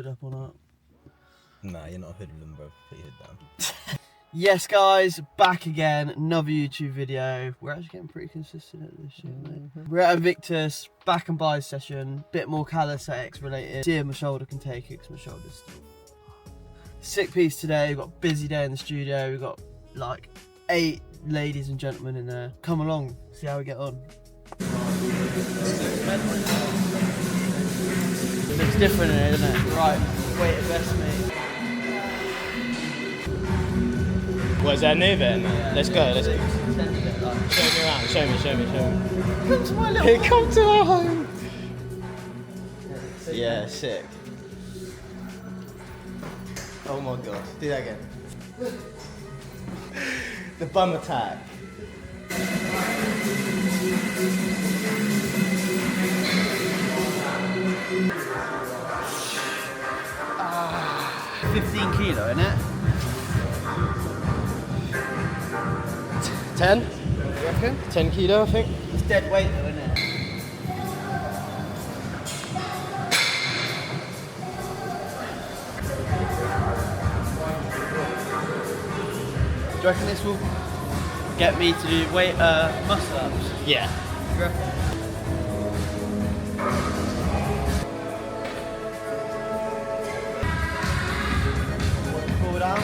hood up or not? Nah, you're not a hoodlum, bro. Put your hood down. Yes, guys, back again. Another YouTube video. We're actually getting pretty consistent at this shit, mate. We're at Invictus, back and buy session. Bit more calisthenics related. See if my shoulder can take it because my shoulder's still. Sick piece today. We've got a busy day in the studio. We've got like 8 ladies and gentlemen in there. Come along, see how we get on. Looks different in here, doesn't it? Right, weight investment. What, is that new bit? Yeah. Let's go, let's go. Show me around, show me. Come to my little home. Come to our home. Yeah, sick. Oh my god, do that again. The bum attack. Ah, 15 kilo, innit? 10? You reckon? 10 kilo, I think. It's dead weight though, isn't it? Do you reckon this will get me to do weight muscle ups? Yeah. You reckon? Pull down.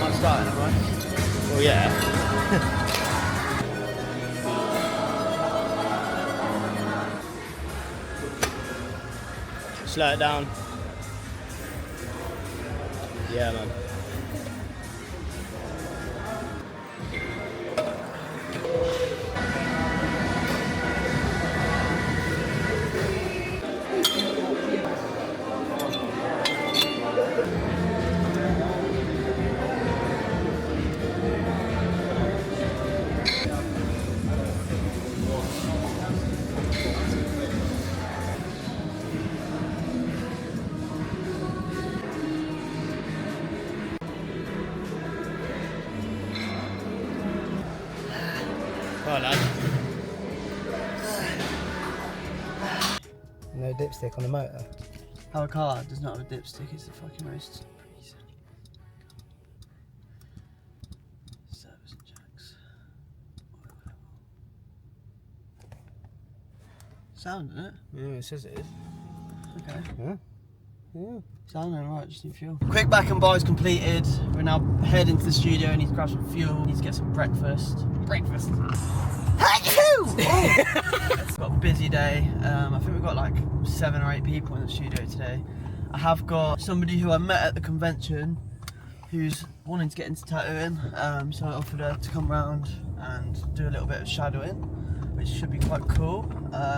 I'm starting, am I? Well, yeah. Slow it down. Yeah, man. Oh, lad. No dipstick on the motor. Our car does not have a dipstick, it's the fucking most reason. Service and jacks. Sound, isn't it? Yeah, it says it is. Okay. Yeah. Yeah. Sounding alright, just need fuel. Quick back and buys completed. We're now heading to the studio, need to grab some fuel, need to get some breakfast. Breakfast! Got a busy day. I think we've got like 7 or 8 people in the studio today. I have got somebody who I met at the convention who's wanting to get into tattooing, so I offered her to come round and do a little bit of shadowing, which should be quite cool.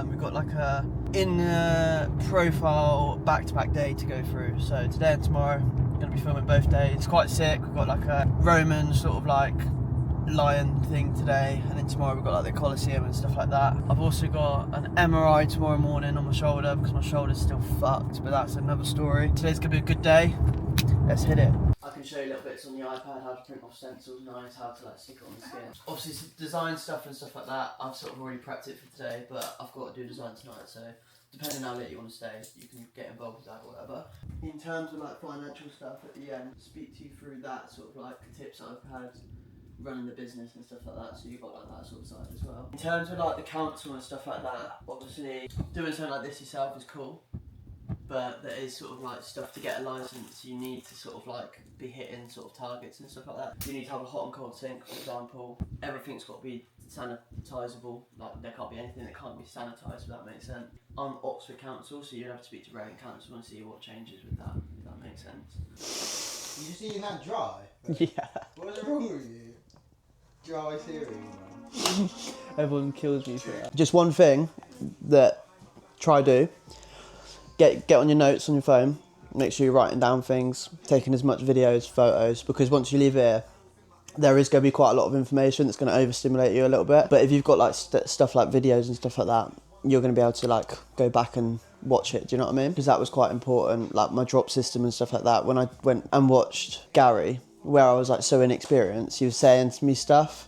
We've got like a in-profile back-to-back day to go through. So today and tomorrow, I'm going to be filming both days. It's quite sick. We've got like a Roman sort of like lion thing today, and then tomorrow we've got like the Colosseum and stuff like that. I've also got an MRI tomorrow morning on my shoulder because my shoulder's still fucked, but that's another story. Today's going to be a good day. Let's hit it. I can show you little bits on the iPad, how to print off stencils, nice, how to like stick it on the skin. Obviously some design stuff and stuff like that, I've sort of already prepped it for today, but I've got to do design tonight, so depending how late you want to stay, you can get involved with that or whatever. In terms of like financial stuff at the end, speak to you through that sort of like tips I've had running the business and stuff like that, so you've got like that sort of side as well. In terms of like the council and stuff like that, obviously doing something like this yourself is cool, but there is sort of like stuff to get a license. You need to sort of like be hitting sort of targets and stuff like that. You need to have a hot and cold sink, for example. Everything's got to be sanitisable. Like there can't be anything that can't be sanitised, if that makes sense. I'm Oxford Council, so you'd have to speak to Reading Council and see what changes with that, if that makes sense. You just eating that dry? Yeah. What is wrong with you? Dry cereal, man. Everyone kills me for that. Just one thing that try do. Get on your notes on your phone. Make sure you're writing down things, taking as much videos, photos, because once you leave here, there is going to be quite a lot of information that's going to overstimulate you a little bit. But if you've got like stuff like videos and stuff like that, you're going to be able to like go back and watch it. Do you know what I mean? Because that was quite important, like my drop system and stuff like that. When I went and watched Gary, where I was like so inexperienced, he was saying to me stuff,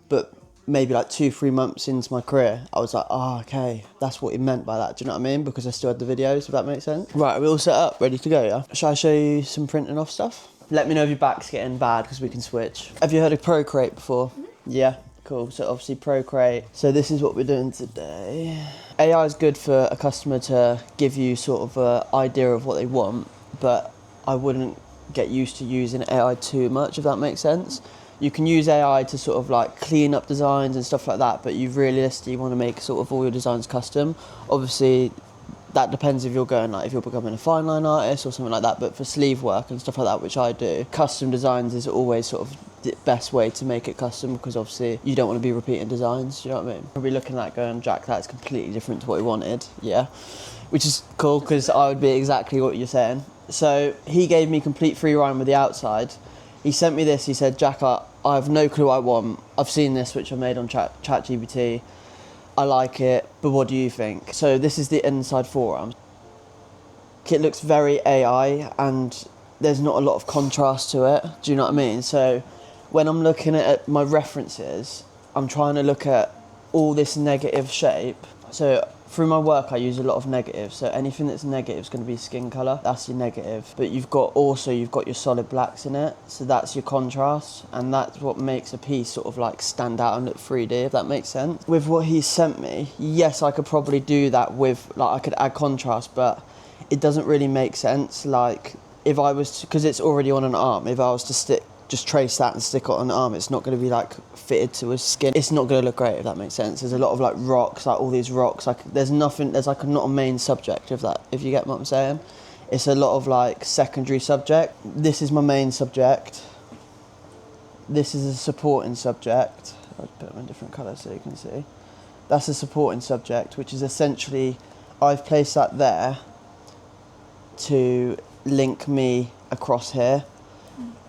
but maybe like 2-3 months into my career, I was like, oh, okay, that's what he meant by that. Do you know what I mean? Because I still had the videos, if that makes sense. Right, are we all set up, ready to go, yeah? Shall I show you some printing off stuff? Let me know if your back's getting bad, because we can switch. Have you heard of Procreate before? Yeah, cool. So obviously Procreate. So this is what we're doing today. AI is good for a customer to give you sort of an idea of what they want, but I wouldn't get used to using AI too much, if that makes sense. You can use AI to sort of like clean up designs and stuff like that, but you realistically want to make sort of all your designs custom. Obviously, that depends if you're going like if you're becoming a fine line artist or something like that. But for sleeve work and stuff like that, which I do, custom designs is always sort of the best way to make it custom, because obviously you don't want to be repeating designs. Do you know what I mean? Probably looking at that going, Jack, that's completely different to what we wanted. Yeah, which is cool because I would be exactly what you're saying. So he gave me complete free rein with the outside. He sent me this. He said, Jack, I have no clue what I want. I've seen this, which I made on ChatGPT. I like it, but what do you think? So this is the inside forearm. It looks very AI, and there's not a lot of contrast to it. Do you know what I mean? So when I'm looking at my references, I'm trying to look at all this negative shape. So through my work, I use a lot of negatives. So anything that's negative is going to be skin colour. That's your negative. But you've got your solid blacks in it. So that's your contrast. And that's what makes a piece sort of like stand out and look 3D, if that makes sense. With what he sent me, yes, I could probably do that with, like, I could add contrast, but it doesn't really make sense. Like, if I was to, because it's already on an arm, if I was to just trace that and stick it on an arm, it's not going to be like fitted to his skin. It's not going to look great, if that makes sense. There's a lot of like rocks, like all these rocks, like there's like not a main subject of that, if you get what I'm saying. It's a lot of like secondary subject. This is my main subject. This is a supporting subject. I'll put them in different colours so you can see. That's a supporting subject, which is essentially, I've placed that there to link me across here,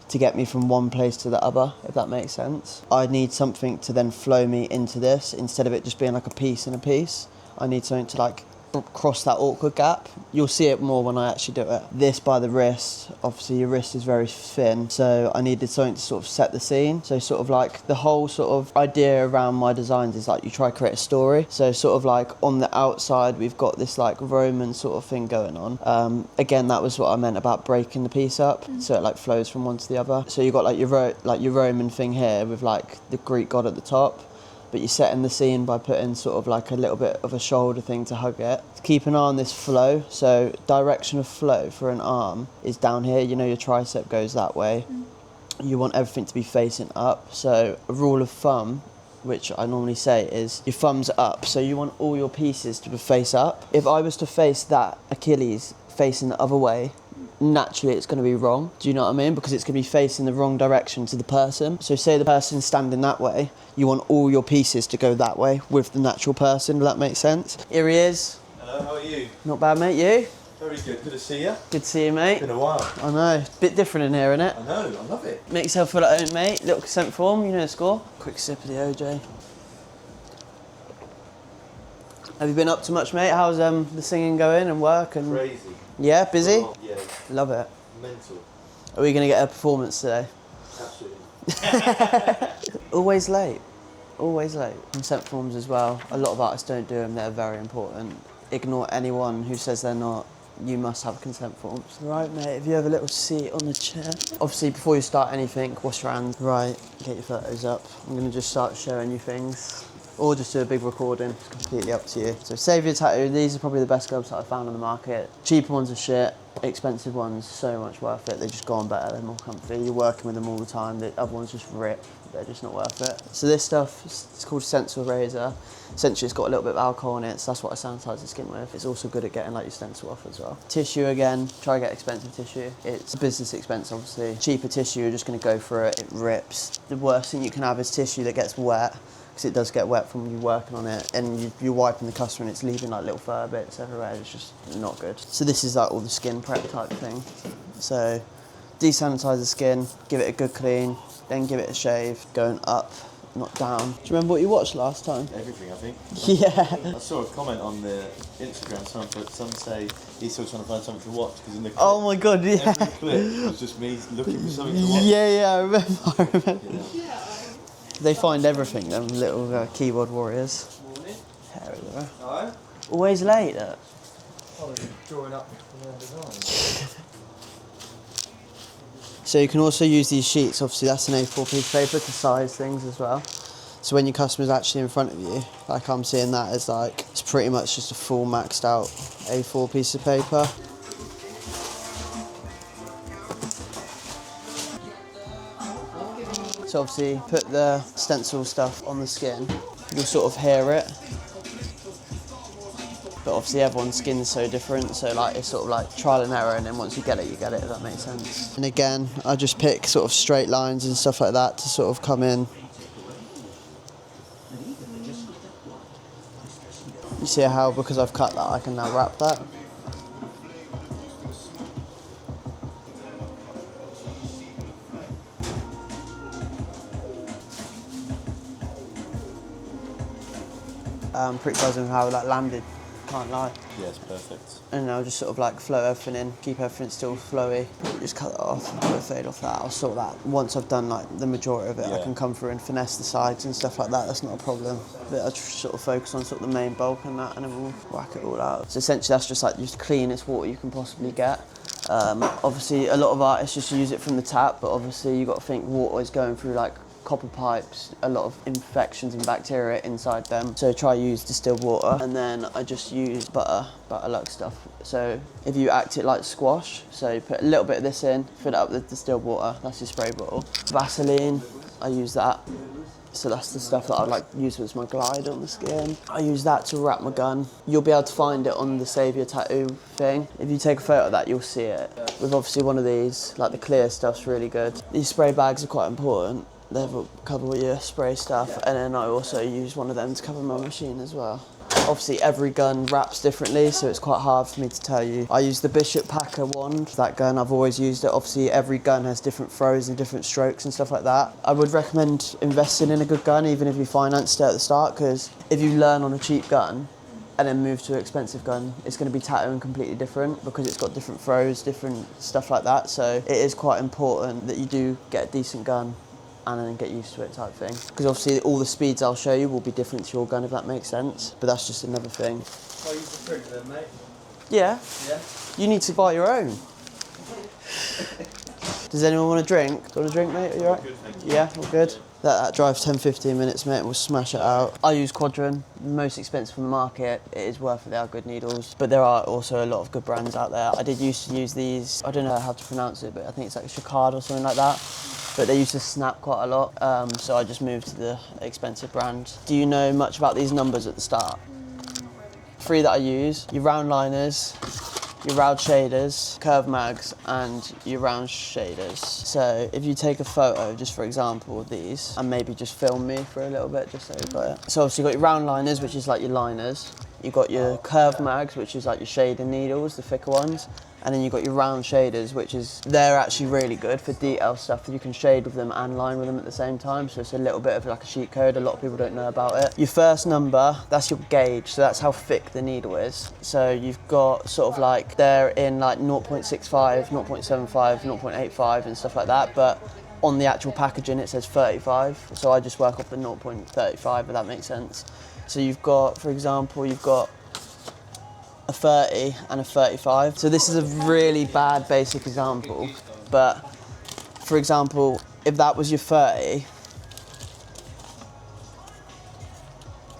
to get me from one place to the other, if that makes sense. I need something to then flow me into this, instead of it just being like a piece and a piece. I need something to like cross that awkward gap. You'll see it more when I actually do it. This by the wrist, obviously your wrist is very thin, so I needed something to sort of set the scene. So sort of like the whole sort of idea around my designs is like you try to create a story. So sort of like on the outside we've got this like Roman sort of thing going on. Again, that was what I meant about breaking the piece up, so it like flows from one to the other. So you've got like your Roman thing here with like the Greek god at the top, but you're setting the scene by putting sort of like a little bit of a shoulder thing to hug it. Keep an eye on this flow. So direction of flow for an arm is down here. You know, your tricep goes that way. You want everything to be facing up. So a rule of thumb, which I normally say, is your thumb's up. So you want all your pieces to face up. If I was to face that Achilles facing the other way, naturally it's going to be wrong. Do you know what I mean? Because it's going to be facing the wrong direction to the person. So say the person's standing that way, you want all your pieces to go that way with the natural person. Does that make sense? Here he is. Hello, how are you? Not bad, mate. You? Very good. Good to see you. Good to see you, mate. Been a while. I know. Bit different in here, innit? I know. I love it. Make yourself feel at home, mate. Little consent form. You know the score. Quick sip of the OJ. Have you been up to much, mate? How's the singing going and work and? Crazy. Yeah, busy. Yeah. Love it. Mental. Are we going to get a performance today? Absolutely. Always late. Always late. Consent forms as well. A lot of artists don't do them. They're very important. Ignore anyone who says they're not. You must have consent forms. Right, mate, if you have a little seat on the chair. Obviously, before you start anything, wash your hands. Right, get your photos up. I'm going to just start showing you things. Or just do a big recording. It's completely up to you. So save your tattoo. These are probably the best gloves that I've found on the market. Cheaper ones are shit. Expensive ones, so much worth it. They just go on better, they're more comfy. You're working with them all the time. The other ones just rip. They're just not worth it. So this stuff, it's called Stencil Razor. Essentially, it's got a little bit of alcohol in it, so that's what I sanitize the skin with. It's also good at getting like your stencil off as well. Tissue again, try to get expensive tissue. It's a business expense, obviously. Cheaper tissue, you're just gonna go for it, it rips. The worst thing you can have is tissue that gets wet, because it does get wet from you working on it, and you're wiping the customer and it's leaving like little fur bits everywhere. It's just not good. So this is like all the skin prep type thing. So desanitize the skin, give it a good clean, then give it a shave, going up, not down. Do you remember what you watched last time? Everything, I think. Yeah. I saw a comment on the Instagram. Some say he's still trying to find something to watch because in the clip, Oh my god, yeah. every clip was just me looking for something to watch. Yeah, I remember. You know? They find everything, them little keyboard warriors. Morning. There we go. Alright. Always late. Oh, you're drawing up the design. So you can also use these sheets, obviously that's an A4 piece of paper to size things as well. So when your customer's actually in front of you, like I'm seeing that as like, it's pretty much just a full maxed out A4 piece of paper. So obviously put the stencil stuff on the skin, you'll sort of hear it. But obviously everyone's skin's so different, so like it's sort of like trial and error, and then once you get it, if that makes sense. And again, I just pick sort of straight lines and stuff like that to sort of come in. You see how, because I've cut that, I can now wrap that. I'm pretty buzzing with how that landed, can't lie. Yeah, it's perfect. And I'll just sort of like float everything in, keep everything still flowy. Just cut that off, put a fade off that. I'll sort that. Once I've done like the majority of it, I can come through and finesse the sides and stuff like that. That's not a problem. But I just sort of focus on sort of the main bulk and that, and then we'll whack it all out. So essentially that's just like the cleanest water you can possibly get. Obviously a lot of artists just use it from the tap, but obviously you've got to think water is going through like copper pipes, a lot of infections and bacteria inside them. So try use distilled water, and then I just use butter Lux stuff. So if you act it like squash, so you put a little bit of this in, fill it up with distilled water, that's your spray bottle. Vaseline, I use that. So that's the stuff that I like use as my glide on the skin. I use that to wrap my gun. You'll be able to find it on the Saviour tattoo thing. If you take a photo of that, you'll see it. With obviously one of these, like the clear stuff's really good. These spray bags are quite important. They cover your spray stuff, and then I also use one of them to cover my machine as well. Obviously every gun wraps differently, so it's quite hard for me to tell you. I use the Bishop Packer wand. That gun, I've always used it. Obviously every gun has different throws and different strokes and stuff like that. I would recommend investing in a good gun, even if you financed it at the start, because if you learn on a cheap gun and then move to an expensive gun, it's going to be tattooing completely different, because it's got different throws, different stuff like that. So it is quite important that you do get a decent gun and then get used to it type thing. Because obviously all the speeds I'll show you will be different to your gun, if that makes sense. But that's just another thing. I use the print then, mate. Yeah. Yeah. You need to buy your own. Does anyone want a drink? Do you want a drink, mate? Are you alright? Good, thank you. Yeah, all good. That drives 10-15 minutes, mate. We'll smash it out. I use Quadron, the most expensive on the market. It is worth it. They are good needles, but there are also a lot of good brands out there. I did used to use these. I don't know how to pronounce it, but I think it's like Chicard or something like that. But they used to snap quite a lot, so I just moved to the expensive brand. Do you know much about these numbers at the start? 3 that I use: your round liners, your round shaders, curve mags, and your round shaders. So if you take a photo, just for example, of these, and maybe just film me for a little bit, just so you've got it. So obviously you've got your round liners, which is like your liners. You've got your curve mags, which is like your shading needles, the thicker ones. And then you've got your round shaders, which is, they're actually really good for detail stuff. You can shade with them and line with them at the same time. So it's a little bit of like a cheat code. A lot of people don't know about it. Your first number, that's your gauge. So that's how thick the needle is. So you've got sort of like, they're in like 0.65, 0.75, 0.85 and stuff like that. But on the actual packaging, it says 35. So I just work off the 0.35, if that makes sense. So you've got, for example, you've got a 30 and a 35. So this is a really bad basic example, but for example, if that was your 30,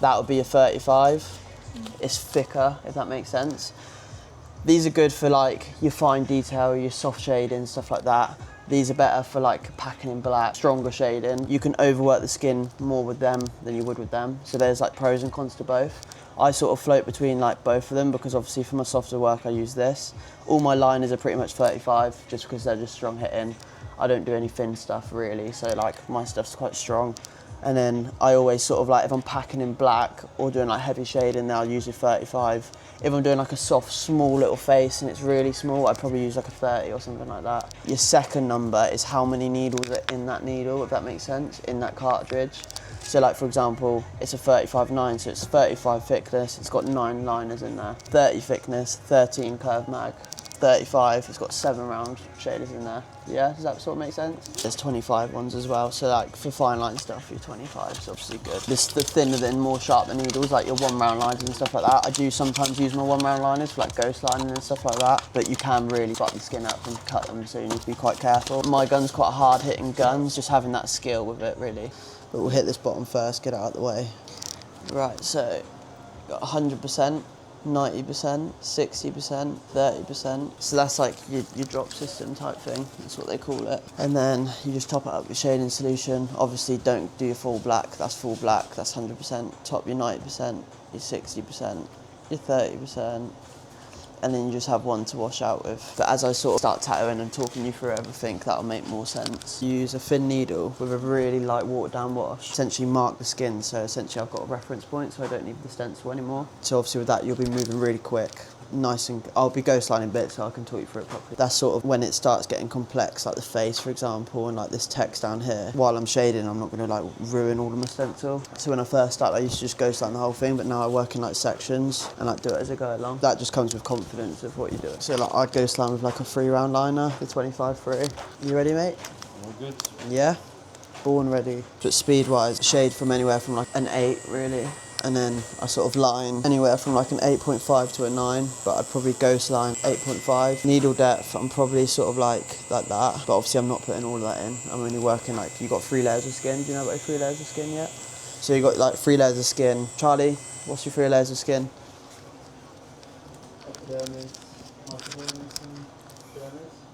that would be a 35. It's thicker, if that makes sense. These are good for like your fine detail, your soft shading, stuff like that. These are better for like packing in black, stronger shading. You can overwork the skin more with them than you would with them. So there's like pros and cons to both. I sort of float between like both of them, because obviously for my softer work I use this. All my liners are pretty much 35, just because they're just strong hitting. I don't do any thin stuff really, so like my stuff's quite strong. And then I always sort of like, if I'm packing in black or doing like heavy shading, then I'll use a 35. If I'm doing like a soft, small little face and it's really small, I'd probably use like a 30 or something like that. Your second number is how many needles are in that needle, if that makes sense, in that cartridge. So like for example, it's a 35/9, so it's 35 thickness, it's got 9 liners in there. 30 thickness, 13 curve mag. 35, it's got 7 round shaders in there. Yeah, does that sort of make sense? There's 25 ones as well, so like for fine line stuff, your 25 is obviously good. The thinner than more sharp the needles, like your 1 round liners and stuff like that. I do sometimes use my 1 round liners for like ghost lining and stuff like that, but you can really fuck the skin up and cut them, so you need to be quite careful. My gun's quite a hard hitting gun, just having that skill with it really. But we'll hit this bottom first, get it out of the way. Right, so got 100%. 90%, 60%, 30%. So that's like your drop system type thing. That's what they call it. And then you just top it up with shading solution. Obviously don't do your full black. That's full black. That's 100%. Top your 90%, your 60%, your 30%. And then you just have one to wash out with. But as I sort of start tattooing and talking you through everything, that'll make more sense. Use a thin needle with a really light watered down wash. Essentially mark the skin, so essentially I've got a reference point, so I don't need the stencil anymore. So obviously with that, you'll be moving really quick. Nice, and I'll be ghost lining bits so I can talk you through it properly. That's sort of when it starts getting complex, like the face for example, and like this text down here. While I'm shading, I'm not going to like ruin all of my stencil. So when I first started, I used to just ghost line the whole thing, but now I work in like sections and like do it as I go along. That just comes with confidence of what you do. So like I ghost line with like a 3 round liner, the 25-3. You ready, mate? All good. Yeah. Born ready. But speed wise, shade from anywhere from like an 8 really. And then I sort of line anywhere from like an 8.5 to a 9, but I'd probably ghost line 8.5. Needle depth, I'm probably sort of like that, but obviously I'm not putting all of that in. I'm only working like, you got 3 layers of skin. Do you know about 3 layers of skin yet? So you got like 3 layers of skin. Charlie, what's your 3 layers of skin?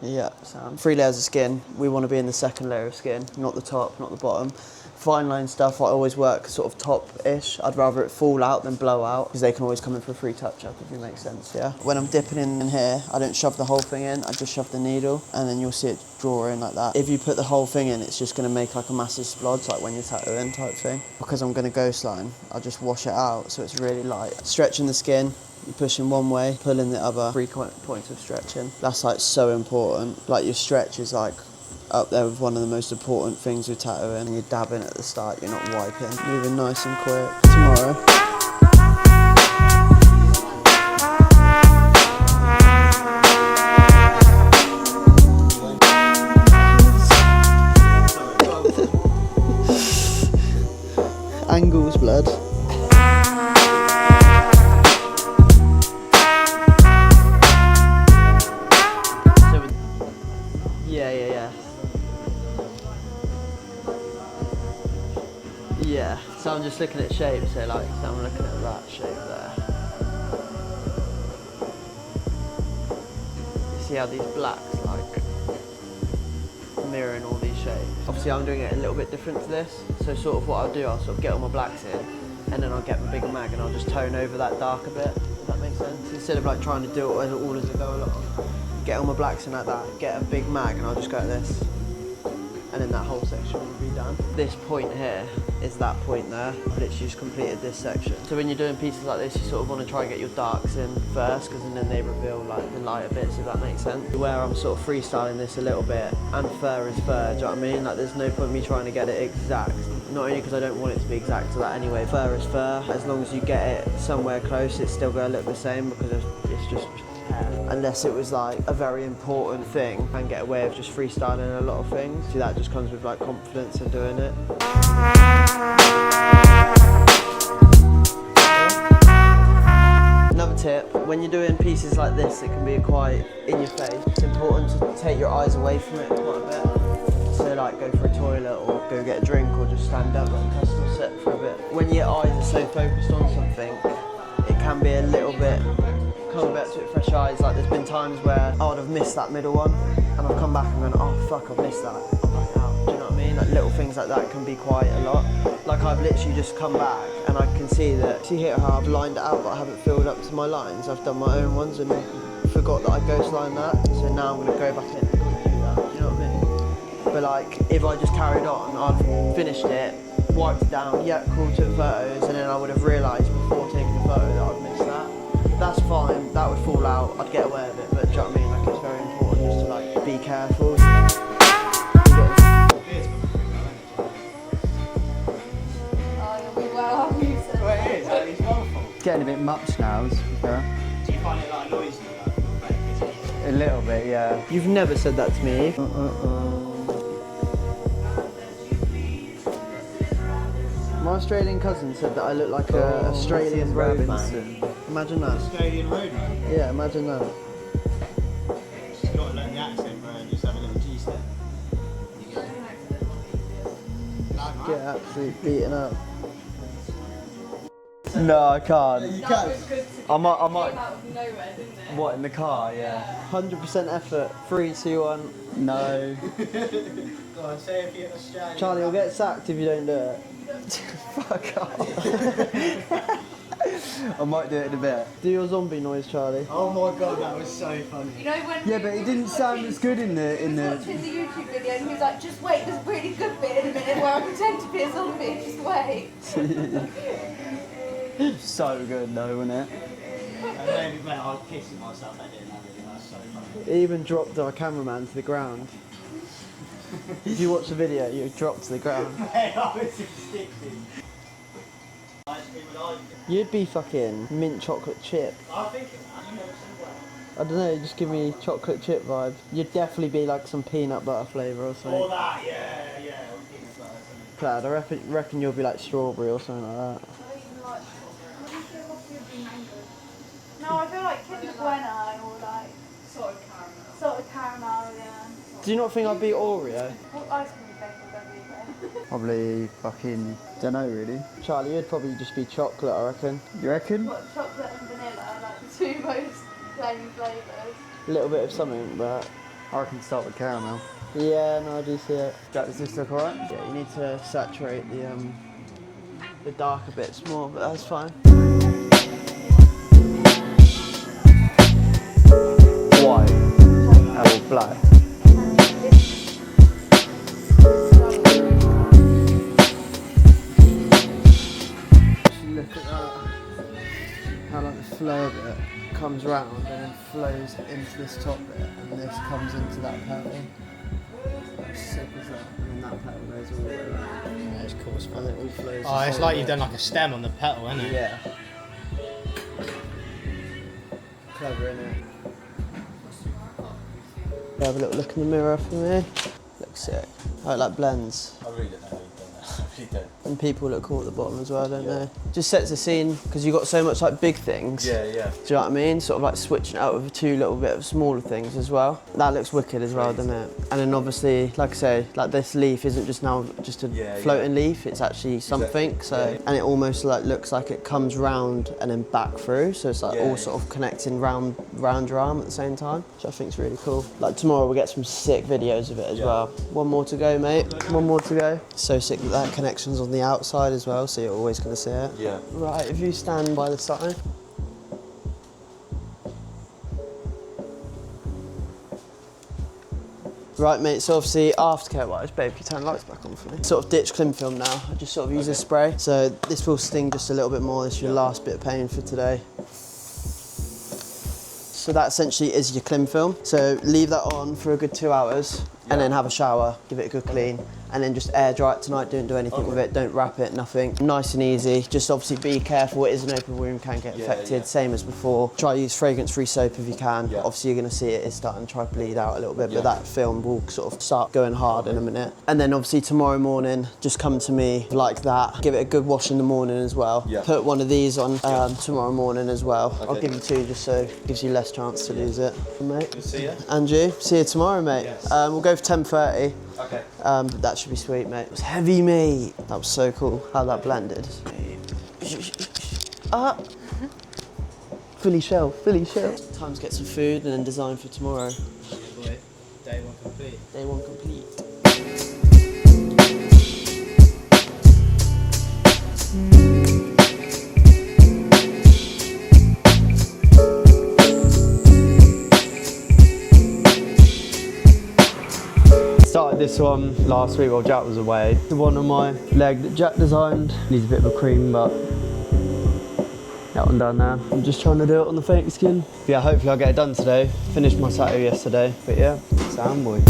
Yeah, sound. 3 layers of skin. We want to be in the second layer of skin, not the top, not the bottom. Fine line stuff, I always work sort of top-ish. I'd rather it fall out than blow out, because they can always come in for a free touch-up, if it makes sense, yeah? When I'm dipping in here, I don't shove the whole thing in, I just shove the needle, and then you'll see it draw in like that. If you put the whole thing in, it's just going to make like a massive splodge, like when you're tattooing type thing. Because I'm going to ghost line, I'll just wash it out, so it's really light. Stretching the skin, you're pushing one way, pulling the other, 3 points of stretching. That's like so important. Like your stretch is like up there with one of the most important things with tattooing. You're dabbing at the start, you're not wiping. Moving nice and quick. Tomorrow. Angles, blood. Yeah, so I'm just looking at shapes, so like, so I'm looking at that shape there. You see how these blacks like mirroring all these shapes? Obviously I'm doing it a little bit different to this, so sort of what I'll do, I'll sort of get all my blacks in, and then I'll get my bigger mag and I'll just tone over that dark a bit, if that makes sense? Instead of like trying to do it all as I go along, get all my blacks in like that, get a big mag and I'll just go like this. And then that whole section will be done. This point here is that point there. I've literally just completed this section. So when you're doing pieces like this, you sort of want to try and get your darks in first, because then they reveal like the lighter bits, if that makes sense. Where I'm sort of freestyling this a little bit, and fur is fur, do you know what I mean? Like there's no point me trying to get it exact. Not only because I don't want it to be exact to that anyway. Fur is fur. As long as you get it somewhere close, it's still going to look the same, because it's just hair. Unless it was like a very important thing, and get away with just freestyling a lot of things. See, that just comes with like confidence in doing it. Another tip, when you're doing pieces like this, it can be quite in your face. It's important to take your eyes away from it quite a bit. So like go for a toilet or go get a drink or just stand up like a custom set for a bit. When your eyes are so focused on something, it can be a little bit, come back to it fresh eyes. Like there's been times where I would have missed that middle one and I've come back and gone, oh fuck, I've missed that. I'm like, oh, do you know what I mean? Like little things like that can be quite a lot. Like I've literally just come back and I can see that, see here how I've lined it out but I haven't filled up to my lines. I've done my own ones and forgot that I ghost lined that. So now I'm gonna go back in and do that, do you know what I mean? But like, if I just carried on, I'd finished it, wiped it down, yeah, cool, took photos, and then I would have realised before taking the photo that I'd missed that. That's fine, that would fall out, I'd get away with it, but do you know what I mean? Like, it's very important just to like, be careful. It's getting a bit much now, to be fair. Do you find it like noisy? A little bit, yeah. You've never said that to me. My Australian cousin said that I look like a Australian rabbit. Imagine that. Australian roadman. Yeah, imagine that. She's got to learn the accent, bro, and just have a little G-step. Get absolutely beaten up. No, I can't. You can. I might. What, in the car? Yeah. 100% effort. 3, 2, 1. No. Go on, say if you're Australian. Charlie, you'll get sacked if you don't do it. Fuck off. I might do it in a bit. Do your zombie noise, Charlie. Oh my god, that was so funny. You know when Yeah, but it didn't sound as good in the. he was watching the YouTube video and he was like, just wait, there's a really good bit in a minute where I pretend to be a zombie, just wait. So good though, wasn't it? I was kissing myself at the end of it, that's so funny. He even dropped our cameraman to the ground. If you watch the video, you dropped to the ground. I was addicted. Ice cream and ice cream. You'd be fucking mint chocolate chip. I think you know somewhere. I don't know, just give me chocolate chip vibe. You'd definitely be like some peanut butter flavour or something. All that, yeah. Or peanut butter or something. Plaid, I reckon you'll be like strawberry or something like that. No, I feel like Kinder Bueno or like salted caramel, yeah. Do you not think I'd be Oreo? What ice cream flavour would be there? Probably fucking. Don't know really. Charlie, you'd probably just be chocolate, I reckon. You reckon? What, chocolate and vanilla, like the two most plain flavours. A little bit of something, but I reckon start with caramel. yeah, no, I do see it. Jack, does this look alright? Yeah, you need to saturate the darker bits more, but that's fine. White. Oh, black. Look at that. How like the flow of it comes round and then flows into this top bit, and this comes into that petal. How sick is that? And then that petal goes all the way around. Yeah, it's cool as And it all flows. Oh, it's like you've done like a stem on the petal, isn't it? Yeah. Clever, innit? Have a little look in the mirror for me. Looks sick. I like blends. I really don't know how you've done that. I really don't. And people look cool at the bottom as well, don't they? Just sets the scene, because you've got so much like big things. Yeah. Do you know what I mean? Sort of like switching it out with two little bit of smaller things as well. That looks wicked as well, doesn't it? And then obviously, like I say, like this leaf isn't just now just a floating leaf, it's actually something. Exactly. So, and it almost like looks like it comes round and then back through. So it's like all sort of connecting round your arm at the same time, which I think is really cool. Like tomorrow we'll get some sick videos of it as well. One more to go, mate. One more to go. So sick that that connection's on the outside as well, so you're always going to see it. Yeah. Right, if you stand by the side. Right, mate, so obviously aftercare wise, babe, can you turn the lights back on for me? Sort of ditch cling film now. I just sort of use a spray. So this will sting just a little bit more. This is your last bit of pain for today. So that essentially is your cling film. So leave that on for a good 2 hours and then have a shower, give it a good clean, and then just air dry it tonight. Don't do anything with it, don't wrap it, nothing. Nice and easy. Just obviously be careful, it is an open wound, can get infected, same as before. Try to use fragrance-free soap if you can. Obviously you're gonna see it is starting to try to bleed out a little bit, but that film will sort of start going hard in a minute. And then obviously tomorrow morning, just come to me like that. Give it a good wash in the morning as well. Put one of these on tomorrow morning as well. I'll give you 2 just so it gives you less chance to lose it. Mate. Good to see you. Andrew, see you tomorrow, mate. Yes. We'll go for 10:30. Okay. But that should be sweet, mate. It was heavy, mate. That was so cool how that blended. Fully shell, fully shell. Time to get some food and then design for tomorrow. Boy, day one complete. Day 1 complete. Started this one last week while Jack was away. The one on my leg that Jack designed needs a bit of a cream, but that one done now. I'm just trying to do it on the fake skin. But yeah, hopefully I'll get it done today. Finished my tattoo yesterday, but yeah, sound boy.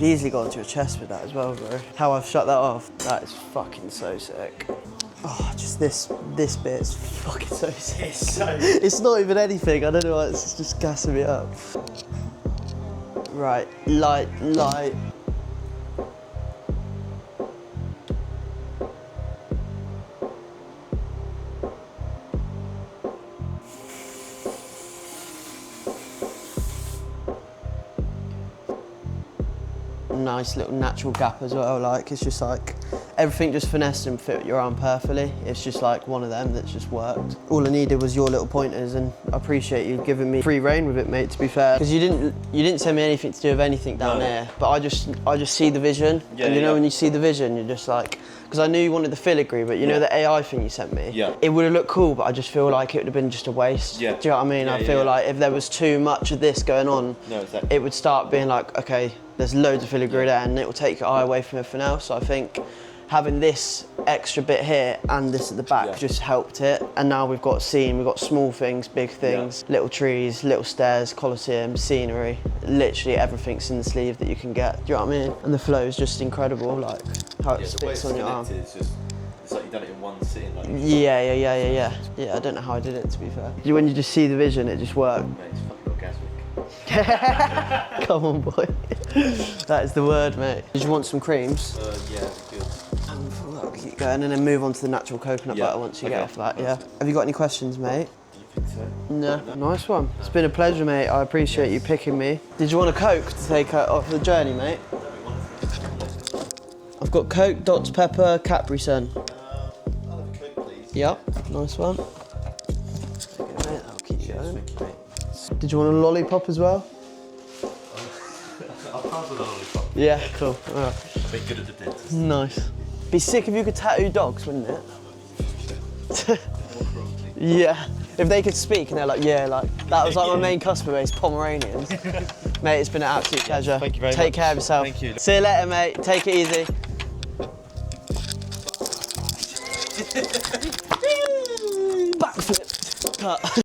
easily got onto your chest with that as well, bro. How I've shut that off, that is fucking so sick. Oh, just this bit is fucking so sick. It's not even anything, I don't know why, it's just gassing me up. Right, light. Nice little natural gap as well, like it's just like everything just finessed and fit your arm perfectly. It's just like one of them that's just worked. All I needed was your little pointers, and I appreciate you giving me free rein with it, mate, to be fair. Because you didn't send me anything to do with anything down there, but I just see the vision. Yeah, and you know when you see the vision, you're just like, because I knew you wanted the filigree, but you know the AI thing you sent me? Yeah. It would have looked cool, but I just feel like it would have been just a waste. Yeah. Do you know what I mean? Yeah, I feel like if there was too much of this going on, No, exactly. it would start being like, okay, there's loads of filigree there, and it will take your eye away from everything else. So I think having this extra bit here and this at the back just helped it. And now we've got scene, we've got small things, big things, little trees, little stairs, coliseum, scenery. Literally everything's in the sleeve that you can get. Do you know what I mean? And the flow is just incredible, like how it sticks on your arm. It's like you've done it in one sitting. Like, Yeah, I don't know how I did it, to be fair. When you just see the vision, it just worked. mate, it's fucking orgasmic. Come on, boy. That is the word, mate. Did you want some creams? Yeah, good. We'll keep going and then move on to the natural coconut butter once you get off that, yeah. Have you got any questions, mate? Do you think so? No. Nice one. It's been a pleasure, mate. I appreciate you picking me. Did you want a Coke to take off the journey, mate? I've got Coke, Dr Pepper, Capri Sun. I'll have a Coke, please. Yep, nice one. Okay, mate, I'll keep you going. Thank you, mate. Did you want a lollipop as well? I'll pass with a lollipop. Yeah, cool. All right. I've been good at the dentist. Nice. Be sick if you could tattoo dogs, wouldn't it? Yeah. If they could speak and they're like, yeah, like that was like my main customer base, Pomeranians. Mate, it's been an absolute pleasure. Thank you very much. Take care of yourself. Thank you. See you later, mate. Take it easy. Backflip. Cut.